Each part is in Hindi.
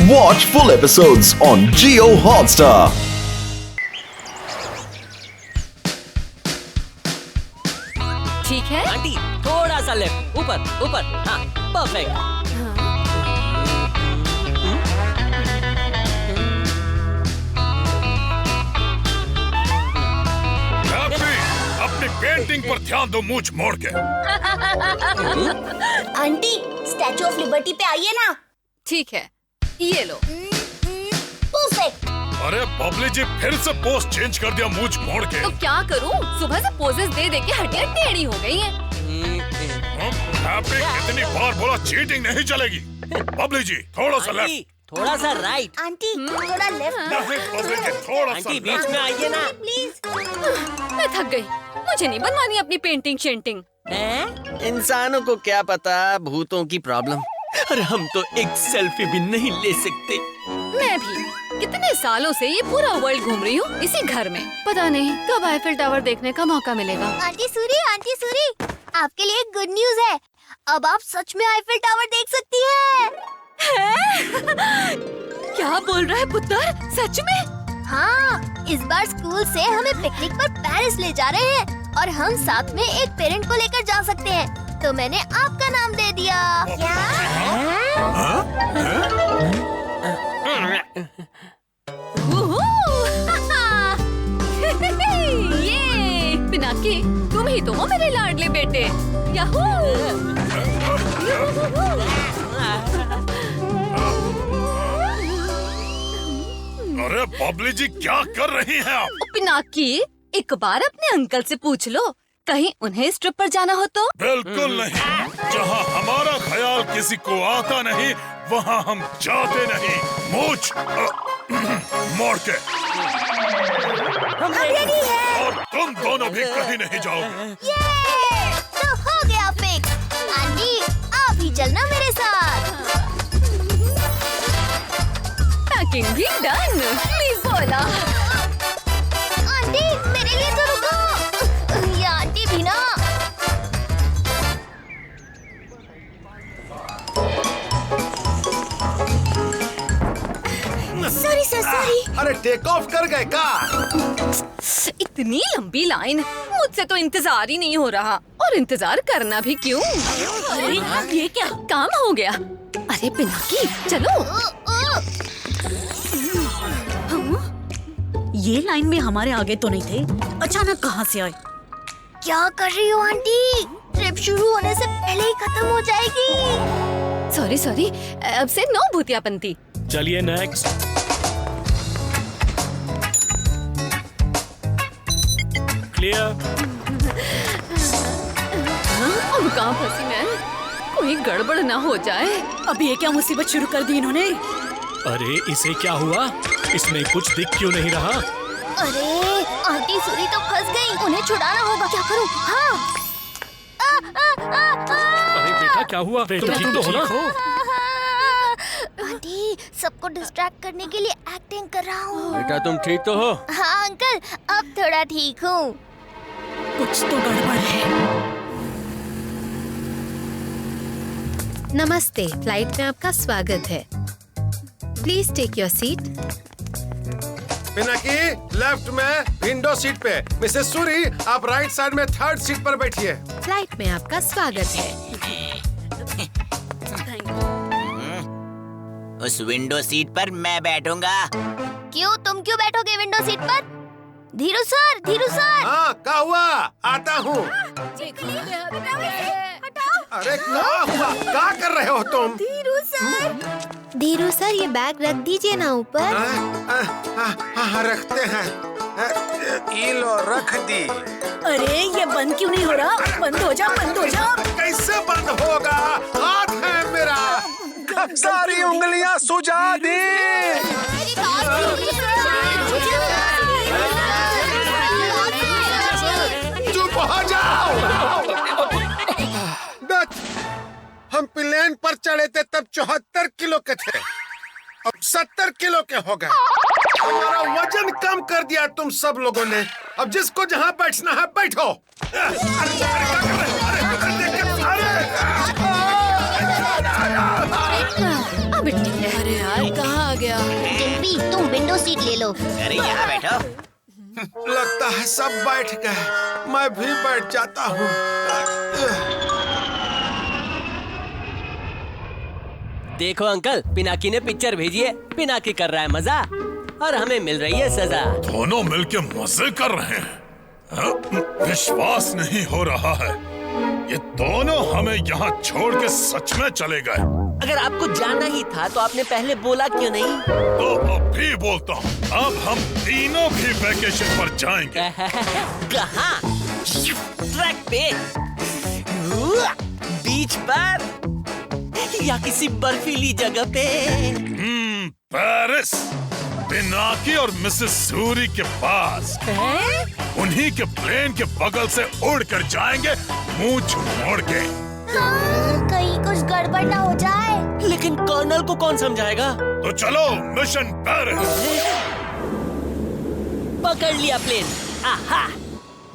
Watch full episodes on Jio Hotstar. ठीक है आंटी थोड़ा सा लेफ्ट, ऊपर ऊपर, हाँ परफेक्ट। अपनी पेंटिंग पर ध्यान दो, मूंछ मोड़ के। आंटी स्टैचू ऑफ लिबर्टी पे आइए ना। ठीक है, ये लो। परफेक्ट। अरे बबली जी फिर से पोज चेंज कर दिया मूंछ मोड़ के। तो क्या करूं? सुबह से पोजेस दे दे के हड्डियां टेढ़ी हो गई हैं। हैप्पी कितनी बार बोला चीटिंग नहीं चलेगी। बबली जी थोड़ा सा आंटी लेफ्ट। थोड़ा सा राइट। आंटी थोड़ा लेफ्ट। नहीं बबली जी थोड़ा सा आंटी बीच लेफ्ट। में आइए ना। प्लीज। मैं थक गई, मुझे नहीं बनवानी अपनी पेंटिंग शेंटिंग। इंसानों को क्या पता भूतों की प्रॉब्लम। अरे हम तो एक सेल्फी भी नहीं ले सकते। मैं भी कितने सालों से ये पूरा वर्ल्ड घूम रही हूँ इसी घर में। पता नहीं कब आईफिल टावर देखने का मौका मिलेगा। आंटी सूरी, आपके लिए गुड न्यूज है। अब आप सच में आईफिल टावर देख सकती हैं। क्या बोल रहा है पुत्र? सच में? हाँ, इस बार स्कूल से हमें पिकनिक पर पेरिस ले जा रहे हैं और हम साथ में एक पेरेंट को लेकर जा सकते हैं। तो मैंने आपका नाम दे दिया। क्या? ये पिनाकी, तुम ही तो हो मेरे लाडले बेटे। याहू! अरे बबली जी क्या कर रही हैं आप? पिनाकी, एक बार अपने अंकल से पूछ लो, कहीं उन्हें इस ट्रिप पर जाना हो तो? बिल्कुल नहीं। जहाँ हमारा ख्याल किसी को आता नहीं वहाँ हम जाते नहीं। मूंछ मोड़ के। हम रेडी हैं। और तुम दोनों भी कहीं नहीं जाओगे। ये तो हो गया फिक्स। आंटी आप ही चलना मेरे साथ। पैकिंग भी डन। प्लीज बोला। आंटी मेरे लिए तो रुको। ये आंटी भी ना। Sorry sir, sorry. अरे टेक ऑफ कर गए का? इतनी लंबी लाइन, मुझसे तो इंतजार ही नहीं हो रहा। और इंतजार करना भी क्यों? अरे ये क्या काम हो गया? अरे पिनाकी चलो। ये लाइन में हमारे आगे तो नहीं थे, अचानक कहाँ से आए? क्या कर रही हो आंटी? ट्रिप शुरू होने से पहले ही खत्म हो जाएगी। सॉरी, अब से नो भूतियापंती। चलिए नेक्स्ट। क्लियर। अब कहाँ फंसी मैं? कोई गड़बड़ ना हो जाए। अब ये क्या मुसीबत शुरू कर दी इन्होंने? अरे इसे क्या हुआ? इसमें कुछ दिख क्यों नहीं रहा? अरे आंटी सूरी तो फंस गई। उन्हें छुड़ाना होगा। क्या करूं? हाँ। अरे बेटा क्या हुआ? बेटा ठीक तो हो ना? आंटी सबको डिस्ट्रैक्ट करने के लिए एक्टिंग कर रहा हूँ। बेटा तुम ठीक तो हो? हाँ अंकल, अब थोड़ा ठीक हूँ। कुछ तो गड़बड़ है। नमस्ते, फ्लाइट में आपका स्वागत है। Please take your seat. Pinaki left में विंडो सीट पे। मिसेस सूरी आप राइट साइड में थर्ड सीट पर बैठिए। फ्लाइट में आपका स्वागत है। उस विंडो सीट पर मैं बैठूंगा। क्यों? तुम क्यों बैठोगे विंडो सीट पर? धीरू सर। हाँ क्या हुआ? आता हूँ। अरे क्या हुआ? क्या कर रहे हो तुम? धीरू सर ये बैग रख दीजिए ना ऊपर। रखते हैं। ये लो रख दी। अरे ये बंद क्यों नहीं हो रहा? बंद हो जा। कैसे बंद होगा? हाथ है मेरा। सारी उंगलियां सुझा दी। चुप हो जाओ। हम प्लेन पर चढ़े थे तब 74 किलो के थे, अब 70 किलो के हो गए। हमारा वजन कम कर दिया तुम सब लोगों ने। अब जिसको जहाँ बैठना है बैठो। अब बिट्टी है। अरे यार कहाँ आ गया? डिम्पी, तुम विंडो सीट ले लो। अरे यहाँ बैठो। लगता है सब बैठ गए, मैं भी बैठ जाता हूँ। देखो अंकल, पिनाकी ने पिक्चर भेजी है। पिनाकी कर रहा है मजा और हमें मिल रही है सजा। दोनों मिलके मजे कर रहे हैं। हाँ? विश्वास नहीं हो रहा है, ये दोनों हमें यहाँ छोड़ के सच में चले गए। अगर आपको जाना ही था तो आपने पहले बोला क्यों नहीं? तो अब भी बोलता हूँ, अब हम तीनों भी वैकेशन पर जाएंगे। कहाँ? ट्रैक पे, बीच पर, या किसी बर्फीली जगह पे? पेरिस, पिनाकी और मिसेस सूरी के पास। उन्हीं के प्लेन के बगल से उड़ कर जाएंगे, मुंह मोड़ के। कहीं कुछ गड़बड़ ना हो जाए। लेकिन कर्नल को कौन समझाएगा? तो चलो मिशन पेरिस। पकड़ लिया प्लेन। आहा!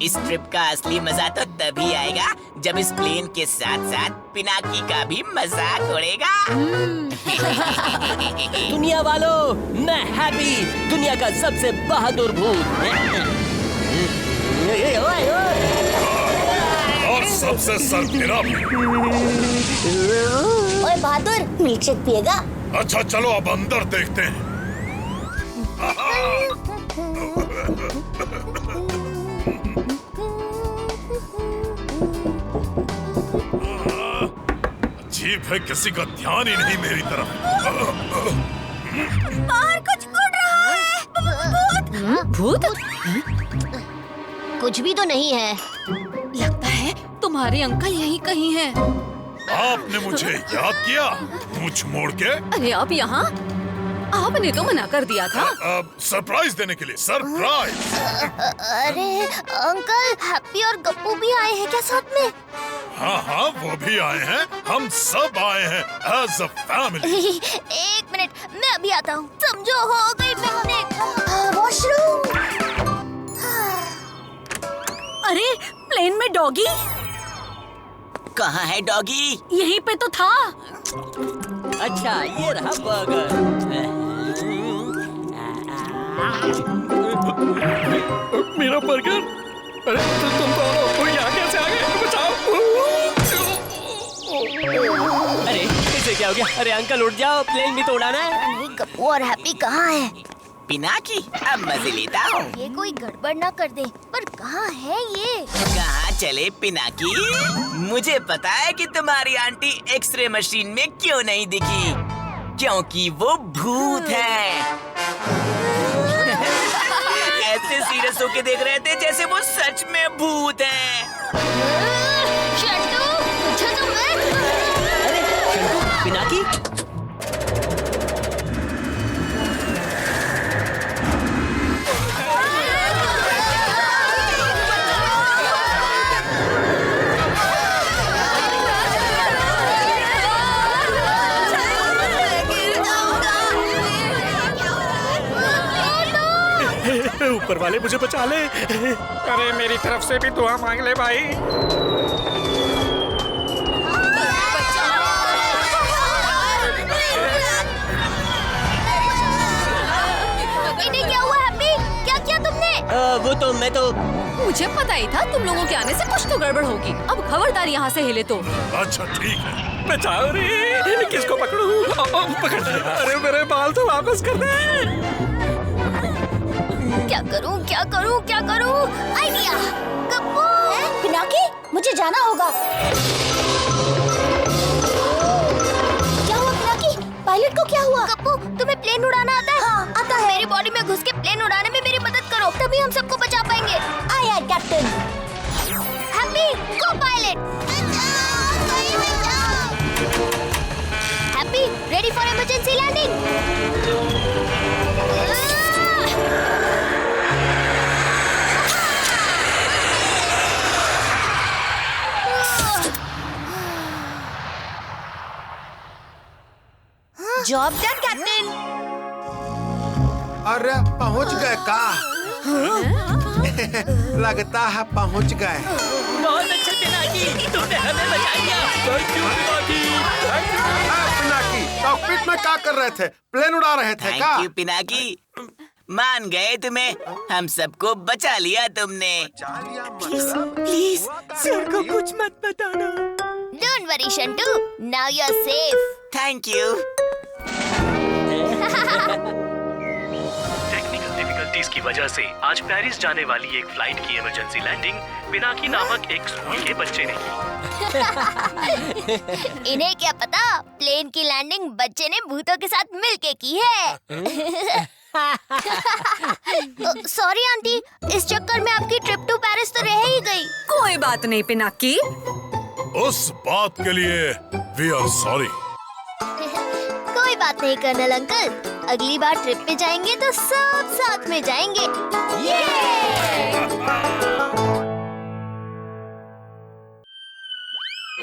इस ट्रिप का असली मजा तो तभी आएगा जब इस प्लेन के साथ साथ पिनाकी का भी मजाक उड़ेगा। दुनिया वालों, मैं हैप्पी, दुनिया का सबसे बहादुर भूत। और सबसे सरफिरा भी। ओए बहादुर, मिल्कशेक पिएगा? अच्छा चलो अब अंदर देखते हैं। अजीब है, किसी का ध्यान ही नहीं मेरी तरफ। बाहर कुछ उड़ रहा है। भूत? कुछ भी तो नहीं है। लगता है तुम्हारे अंकल यहीं कहीं हैं। आपने मुझे याद किया मुझ मोड़ के? अरे आप यहाँ? आपने तो मना कर दिया था। सरप्राइज देने के लिए। सरप्राइज। अरे अंकल, हैप्पी और गप्पू भी आए हैं क्या साथ में? हाँ हाँ, वो भी आए हैं, हम सब आए हैं एज अ फैमिली। एक मिनट, मैं अभी आता हूँ। समझो, हो गई पिकनिक। वॉशरूम। अरे प्लेन में डॉगी? कहाँ है डॉगी? यहीं पे तो था। अच्छा, ये रहा बर्गर। मेरा बर्गर? अरे तुम तो यहाँ कैसे आ गए? बचाओ! अरे इसे क्या हो गया? अरे अंकल उठ जाओ, प्लेन भी तो उड़ाना है। नहीं, गप्पू और हैप्पी कहाँ है? पिनाकी, अब मजे लेता हूँ। ये कोई गड़बड़ ना कर दे। पर कहाँ है ये? कहाँ चले पिनाकी? मुझे पता है कि तुम्हारी आंटी एक्सरे मशीन में क्यों नहीं दिखी, क्योंकि वो भूत है। ऐसे सीरियस होके देख रहे थे जैसे वो सच में भूत है। शंटू, पूछो तो मत। अरे शंटू, पिनाकी? ऊपर वाले मुझे बचा ले। अरे मेरी तरफ से भी दुआ मांग ले भाई। इन्हें क्या हुआ हैप्पी? क्या किया तुमने? वो तो मैं तो मुझे पता ही था तुम लोगों के आने से कुछ तो गड़बड़ होगी। अब खबरदार यहाँ से हिले तो। अच्छा ठीक है। बचाओ रे, किसको पकड़ूं? पकड़। अरे मेरे बाल तो वापस कर दे। क्या करूं, क्या करूं, क्या करूं? आइडिया! गप्पू! पिनाकी, मुझे जाना होगा। क्या हुआ पिनाकी? पायलट को क्या हुआ? गप्पू, तुम्हें प्लेन उड़ाना आता है? हाँ, आता है। मेरी बॉडी में घुस के प्लेन उड़ाने में मेरी मदद करो, तभी हम सबको बचा पाएंगे। आया captain. Happy, go pilot. Happy, ready for emergency landing. Job done captain. अरे पहुंच गए का? लगता है पहुंच गए। बहुत अच्छा पिनाकी, तूने हमें बचा लिया। Thank you Pinaki, thank you. Pinaki, cockpit में क्या कर रहे थे? प्लेन उड़ा रहे थे क्या? थैंक यू पिनाकी, मान गए तुम्हें, हम सबको बचा लिया तुमने। प्लीज सर को कुछ मत बताना। Don't worry, Shantu. Now you're safe. Thank you. Technical difficulties की वजह से आज पेरिस जाने वाली एक फ्लाइट की इमरजेंसी लैंडिंग पिनाकी नामक एक स्कूल के बच्चे ने की। इन्हें क्या पता, प्लेन की लैंडिंग बच्चे ने भूतों के साथ मिलके की है। सॉरी आंटी, इस चक्कर में आपकी ट्रिप टू पेरिस तो रह ही गई। कोई बात नहीं पिनाकी। उस बात के लिए वी आर सॉरी। कोई बात नहीं कर्नल अंकल, अगली बार ट्रिप पे जाएंगे तो सब साथ में जाएंगे।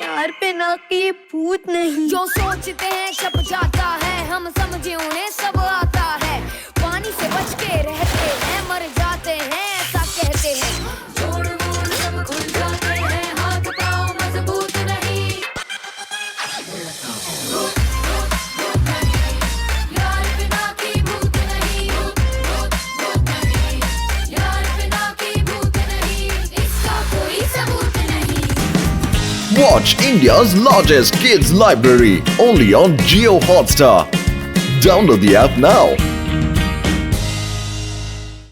यार पिनाकी भूत नहीं। जो सोचते हैं सब जाता है, हम समझे उन्हें सब आता है। पानी से बच के रहते हैं, मर जाते हैं ऐसा कहते हैं। जोड़ मोड़ सब खुल जाते हैं, हाथ पाँव मजबूत नहीं। यार पिनाकी भूत नहीं, यार पिनाकी भूत नहीं, इसका कोई सबूत नहीं। Watch India's largest kids library only on Jio Hotstar. Download the app now.